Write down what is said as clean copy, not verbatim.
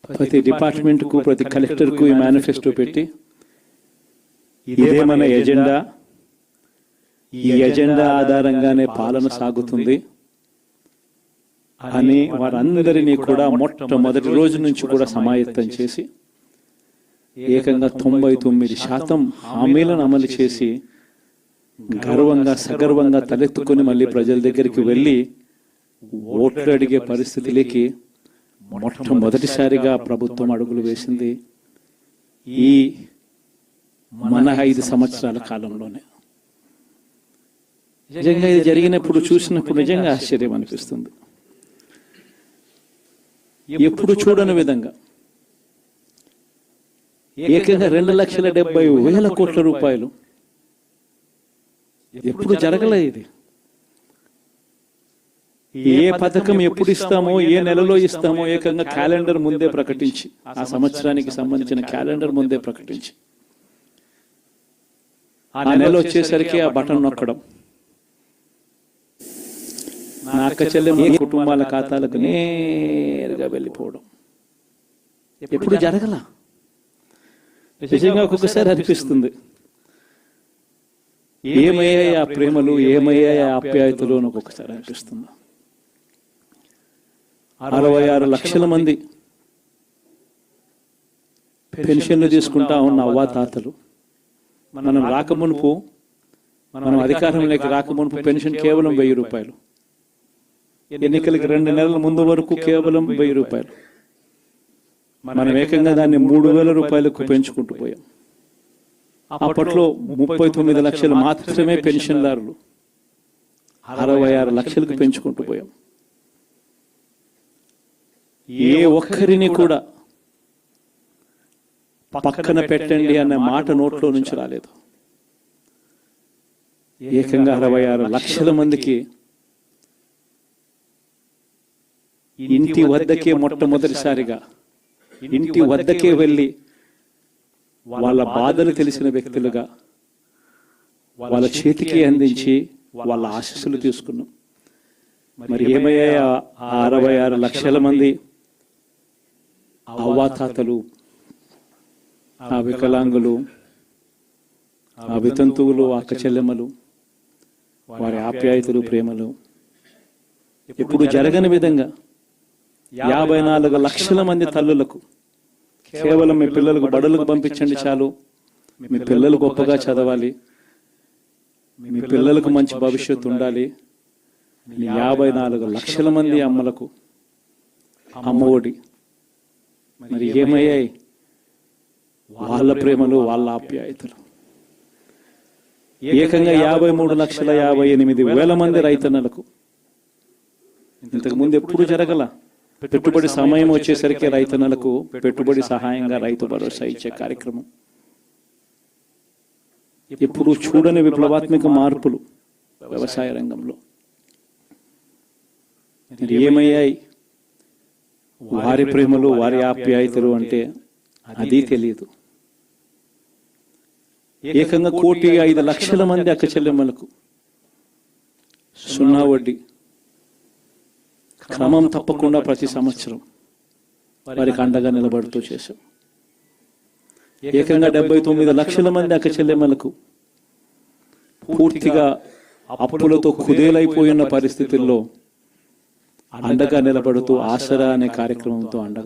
ప్రతి డిపార్ట్మెంట్కు ప్రతి కలెక్టర్కు ఈ మేనిఫెస్టో పెట్టి ఇదే మన ఎజెండా, ఈ ఎజెండా ఆధారంగానే పాలన సాగుతుంది అని వారందరినీ కూడా మొట్టమొదటి రోజు నుంచి కూడా సమాయత్తం చేసి ఏకంగా 99% హామీలను అమలు చేసి గర్వంగా సగర్వంగా తలెత్తుకొని మళ్ళీ ప్రజల దగ్గరికి వెళ్ళి ఓట్లు అడిగే పరిస్థితిలోకి మొట్టమొదటిసారిగా ప్రభుత్వం అడుగులు వేసింది ఈ మన 5 సంవత్సరాల కాలంలోనే. నిజంగా ఇది జరిగినప్పుడు చూసినప్పుడు నిజంగా ఆశ్చర్యం అనిపిస్తుంది. ఎప్పుడు చూడని విధంగా ఏకంగా 2,70,000 కోట్ల రూపాయలు ఎప్పుడు జరగలే. ఇది ఏ పథకం ఎప్పుడు ఇస్తామో, ఏ నెలలో ఇస్తామో ఏకంగా క్యాలెండర్ ముందే ప్రకటించి, ఆ సంవత్సరానికి సంబంధించిన క్యాలెండర్ ముందే ప్రకటించి, ఆ నెల వచ్చేసరికి ఆ బటన్ నొక్కడం, నా అక్క చెల్లెమ్మ కుటుంబాల ఖాతాలకు నేరుగా వెళ్ళిపోవడం ఎప్పుడు జరగల. నిజంగా ఒక్కొక్కసారి అనిపిస్తుంది, ఏమయ్యాయి ఆ ప్రేమలు, ఏమయ్యాయి ఆ ఆప్యాయతలు అని ఒక్కొక్కసారి అనిపిస్తుంది. 66 లక్షల మంది పెన్షన్లు తీసుకుంటా ఉన్న అవ్వాతాతలు, మనం రాకమునుపు, మనం అధికారంలోకి రాకమునుపు పెన్షన్ కేవలం 1000 రూపాయలు, ఎన్నికలకి 2 నెలల ముందు వరకు కేవలం 1000 రూపాయలు. మనం ఏకంగా దాన్ని 3,000 రూపాయలకు పెంచుకుంటూ పోయాం. అప్పట్లో 39 లక్షలు మాత్రమే పెన్షన్దారులు, 66 లక్షలకు పెంచుకుంటూ పోయాం. ఏ ఒక్కరిని కూడా పక్కన పెట్టండి అన్న మాట నోట్లో నుంచి రాలేదు. ఏకంగా 66 లక్షల మందికి ఇంటి వద్దకే మొట్టమొదటిసారిగా ఇంటి వద్దకే వెళ్ళి వాళ్ళ బాధలు తెలిసిన వ్యక్తులుగా వాళ్ళ చేతికి అందించి వాళ్ళ ఆశీస్సులు తీసుకున్నాం. మరి ఏమయ్యా 66 లక్షల మంది అవ్వాతాతలు, ఆ వికలాంగులు, ఆ వితంతువులు, అక్క చెల్లెమ్మలు, వారి ఆప్యాయతలు, ప్రేమలు ఇప్పుడు జరగని విధంగా 54 లక్షల మంది తల్లులకు కేవలం మీ పిల్లలకు బడులకు పంపించండి చాలు, మీ పిల్లలు గొప్పగా చదవాలి, మీ పిల్లలకు మంచి భవిష్యత్తు ఉండాలి, 54 లక్షల మంది అమ్మలకు అమ్మఒడి. మరి ఏమయ్యాయి వాళ్ళ ప్రేమలు, వాళ్ళ ఆప్యాయతలు? ఏకంగా 53,58,000 మంది రైతన్నలకు, ఇంతకు ముందు ఎప్పుడు జరగల. పెట్టుబడి సమయం వచ్చేసరికి రైతన్నలకు పెట్టుబడి సహాయంగా రైతు భరోసా ఇచ్చే కార్యక్రమం, ఎప్పుడు చూడని విప్లవాత్మక మార్పులు వ్యవసాయ రంగంలో. ఏమయ్యాయి వారి ప్రేమలు, వారి ఆప్యాయతలు అంటే అది తెలియదు. ఏకంగా 1,05,00,000 మంది అక్క చెల్లెమ్మలకు 0 వడ్డీ క్రమం తప్పకుండా ప్రతి సంవత్సరం వారికి అండగా నిలబడుతూ చేశాం. ఏకంగా 79 లక్షల మంది అక్క చెల్లెమ్మలకు పూర్తిగా అప్పులతో కుదేలైపోయిన పరిస్థితుల్లో అండగా నిలబడుతూ ఆసరా అనే కార్యక్రమంతో అండగా